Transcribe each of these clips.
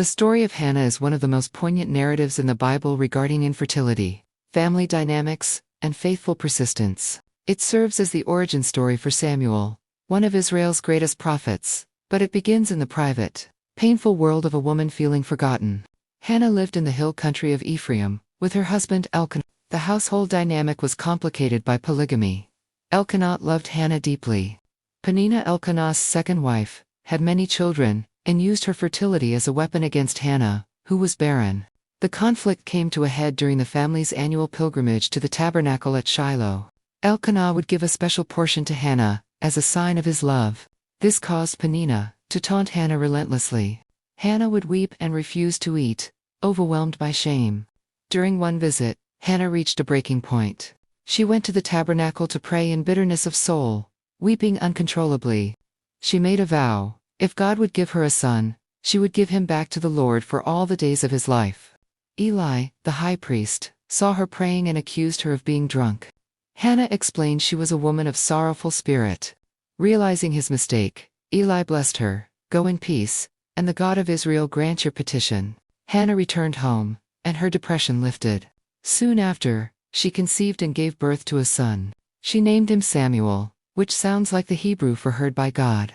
The story of Hannah is one of the most poignant narratives in the Bible regarding infertility, family dynamics, and faithful persistence. It serves as the origin story for Samuel, one of Israel's greatest prophets, but it begins in the private, painful world of a woman feeling forgotten. Hannah lived in the hill country of Ephraim, with her husband Elkanah. The household dynamic was complicated by polygamy. Elkanah loved Hannah deeply. Peninnah, Elkanah's second wife, had many children, and used her fertility as a weapon against Hannah, who was barren. The conflict came to a head during the family's annual pilgrimage to the tabernacle at Shiloh. Elkanah would give a special portion to Hannah, as a sign of his love. This caused Peninnah to taunt Hannah relentlessly. Hannah would weep and refuse to eat, overwhelmed by shame. During one visit, Hannah reached a breaking point. She went to the tabernacle to pray in bitterness of soul, weeping uncontrollably. She made a vow: if God would give her a son, she would give him back to the Lord for all the days of his life. Eli, the high priest, saw her praying and accused her of being drunk. Hannah explained she was a woman of sorrowful spirit. Realizing his mistake, Eli blessed her, "Go in peace, and the God of Israel grant your petition." Hannah returned home, and her depression lifted. Soon after, she conceived and gave birth to a son. She named him Samuel, which sounds like the Hebrew for heard by God.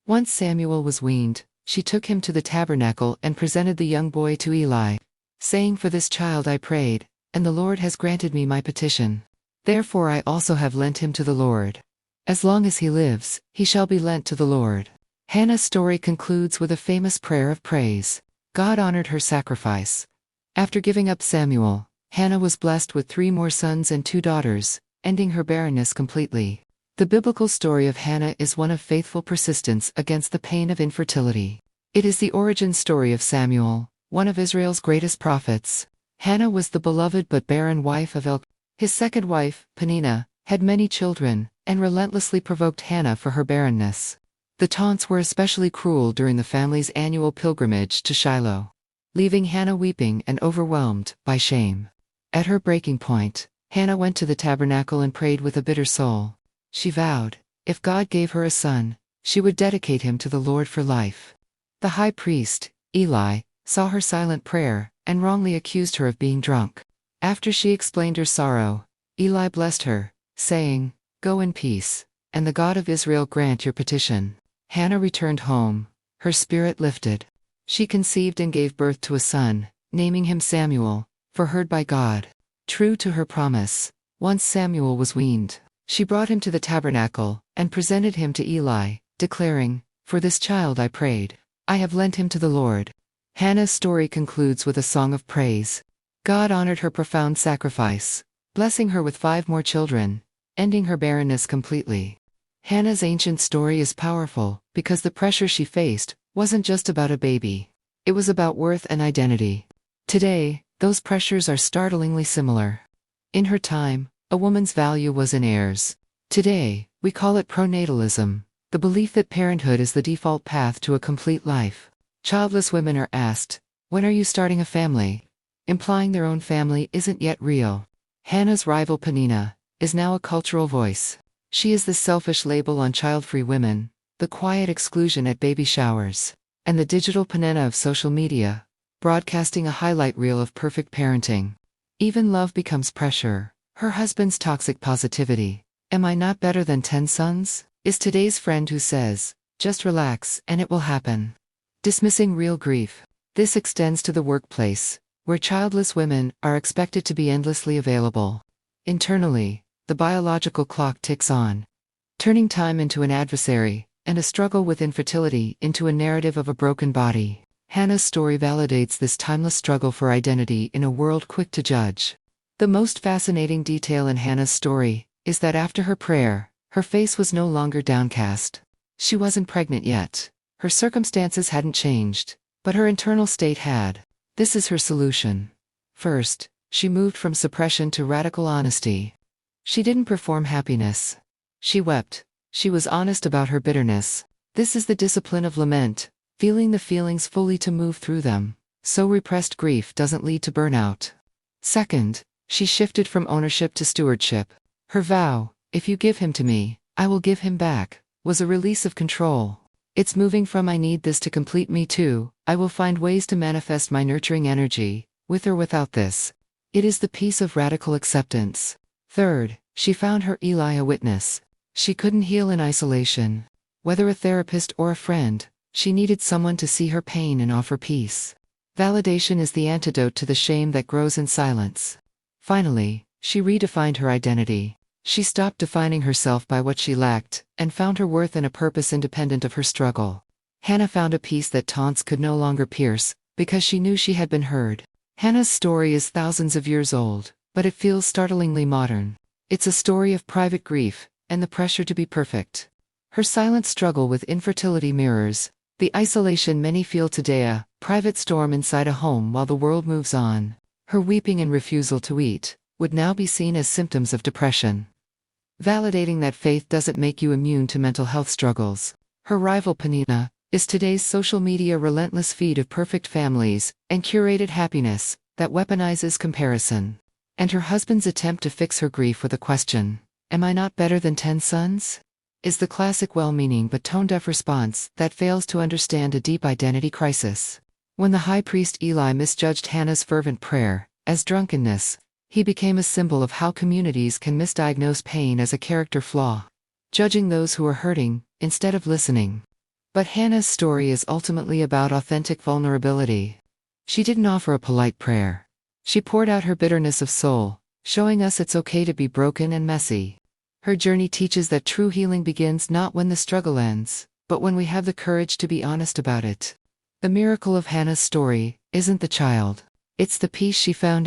Once Samuel was weaned, she took him to the tabernacle and presented the young boy to Eli, saying, "For this child I prayed, and the Lord has granted me my petition. Therefore I also have lent him to the Lord. As long as he lives, he shall be lent to the Lord." Hannah's story concludes with a famous prayer of praise. God honored her sacrifice. After giving up Samuel, Hannah was blessed with 3 more sons and 2 daughters, ending her barrenness completely. The biblical story of Hannah is one of faithful persistence against the pain of infertility. It is the origin story of Samuel, one of Israel's greatest prophets. Hannah was the beloved but barren wife of Elkanah. His second wife, Peninnah, had many children, and relentlessly provoked Hannah for her barrenness. The taunts were especially cruel during the family's annual pilgrimage to Shiloh, leaving Hannah weeping and overwhelmed by shame. At her breaking point, Hannah went to the tabernacle and prayed with a bitter soul. She vowed, if God gave her a son, she would dedicate him to the Lord for life. The high priest, Eli, saw her silent prayer, and wrongly accused her of being drunk. After she explained her sorrow, Eli blessed her, saying, "Go in peace, and the God of Israel grant your petition." Hannah returned home, her spirit lifted. She conceived and gave birth to a son, naming him Samuel, for heard by God. True to her promise, once Samuel was weaned, she brought him to the tabernacle, and presented him to Eli, declaring, "For this child I prayed. I have lent him to the Lord." Hannah's story concludes with a song of praise. God honored her profound sacrifice, blessing her with 5 more children, ending her barrenness completely. Hannah's ancient story is powerful, because the pressure she faced wasn't just about a baby. It was about worth and identity. Today, those pressures are startlingly similar. In her time, a woman's value was in heirs. Today, we call it pronatalism, the belief that parenthood is the default path to a complete life. Childless women are asked, "When are you starting a family?" implying their own family isn't yet real. Hannah's rival Peninnah is now a cultural voice. She is the selfish label on child-free women, the quiet exclusion at baby showers, and the digital Peninnah of social media, broadcasting a highlight reel of perfect parenting. Even love becomes pressure. Her husband's toxic positivity, "Am I not better than 10 sons?" is today's friend who says, "Just relax and it will happen." Dismissing real grief. This extends to the workplace, where childless women are expected to be endlessly available. Internally, the biological clock ticks on, turning time into an adversary, and a struggle with infertility into a narrative of a broken body. Hannah's story validates this timeless struggle for identity in a world quick to judge. The most fascinating detail in Hannah's story is that after her prayer, her face was no longer downcast. She wasn't pregnant yet. Her circumstances hadn't changed, but her internal state had. This is her solution. First, she moved from suppression to radical honesty. She didn't perform happiness. She wept. She was honest about her bitterness. This is the discipline of lament, feeling the feelings fully to move through them, so repressed grief doesn't lead to burnout. Second, she shifted from ownership to stewardship. Her vow, "If you give him to me, I will give him back," was a release of control. It's moving from I need this to complete me to I will find ways to manifest my nurturing energy, with or without this. It is the peace of radical acceptance. Third, she found her Eli a witness. She couldn't heal in isolation. Whether a therapist or a friend, she needed someone to see her pain and offer peace. Validation is the antidote to the shame that grows in silence. Finally, she redefined her identity. She stopped defining herself by what she lacked, and found her worth in a purpose independent of her struggle. Hannah found a peace that taunts could no longer pierce, because she knew she had been heard. Hannah's story is thousands of years old, but it feels startlingly modern. It's a story of private grief, and the pressure to be perfect. Her silent struggle with infertility mirrors the isolation many feel today, a private storm inside a home while the world moves on. Her weeping and refusal to eat would now be seen as symptoms of depression. Validating that faith doesn't make you immune to mental health struggles. Her rival Penina is today's social media relentless feed of perfect families and curated happiness that weaponizes comparison. And her husband's attempt to fix her grief with a question, "Am I not better than 10 sons?" is the classic well-meaning but tone-deaf response that fails to understand a deep identity crisis. When the high priest Eli misjudged Hannah's fervent prayer as drunkenness, he became a symbol of how communities can misdiagnose pain as a character flaw, judging those who are hurting instead of listening. But Hannah's story is ultimately about authentic vulnerability. She didn't offer a polite prayer. She poured out her bitterness of soul, showing us it's okay to be broken and messy. Her journey teaches that true healing begins not when the struggle ends, but when we have the courage to be honest about it. The miracle of Hannah's story isn't the child. It's the peace she found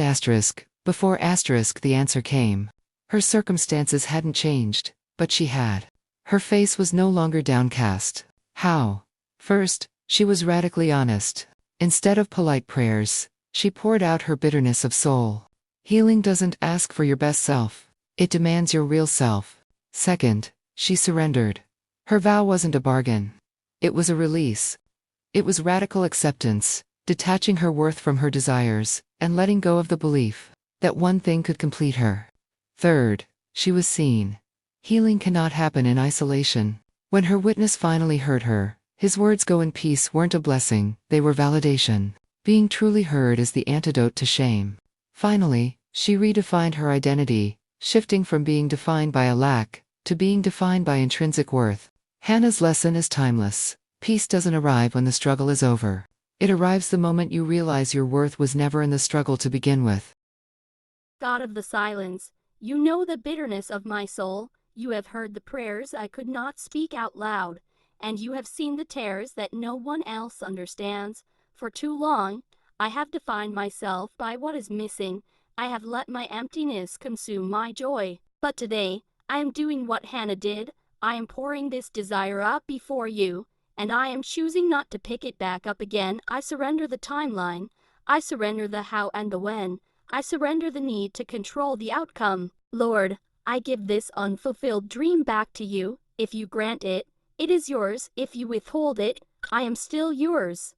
before the answer came. Her circumstances hadn't changed, but she had. Her face was no longer downcast. How? First, she was radically honest. Instead of polite prayers, she poured out her bitterness of soul. Healing doesn't ask for your best self. It demands your real self. Second, she surrendered. Her vow wasn't a bargain. It was a release. It was radical acceptance, detaching her worth from her desires, and letting go of the belief that one thing could complete her. Third, she was seen. Healing cannot happen in isolation. When her witness finally heard her, his words "go in peace" weren't a blessing, they were validation. Being truly heard is the antidote to shame. Finally, she redefined her identity, shifting from being defined by a lack to being defined by intrinsic worth. Hannah's lesson is timeless. Peace doesn't arrive when the struggle is over. It arrives the moment you realize your worth was never in the struggle to begin with. God of the silence, you know the bitterness of my soul, you have heard the prayers I could not speak out loud, and you have seen the tears that no one else understands. For too long, I have defined myself by what is missing. I have let my emptiness consume my joy. But today, I am doing what Hannah did. I am pouring this desire up before you, and I am choosing not to pick it back up again. I surrender the timeline. I surrender the how and the when. I surrender the need to control the outcome. Lord, I give this unfulfilled dream back to you. If you grant it, it is yours. If you withhold it, I am still yours.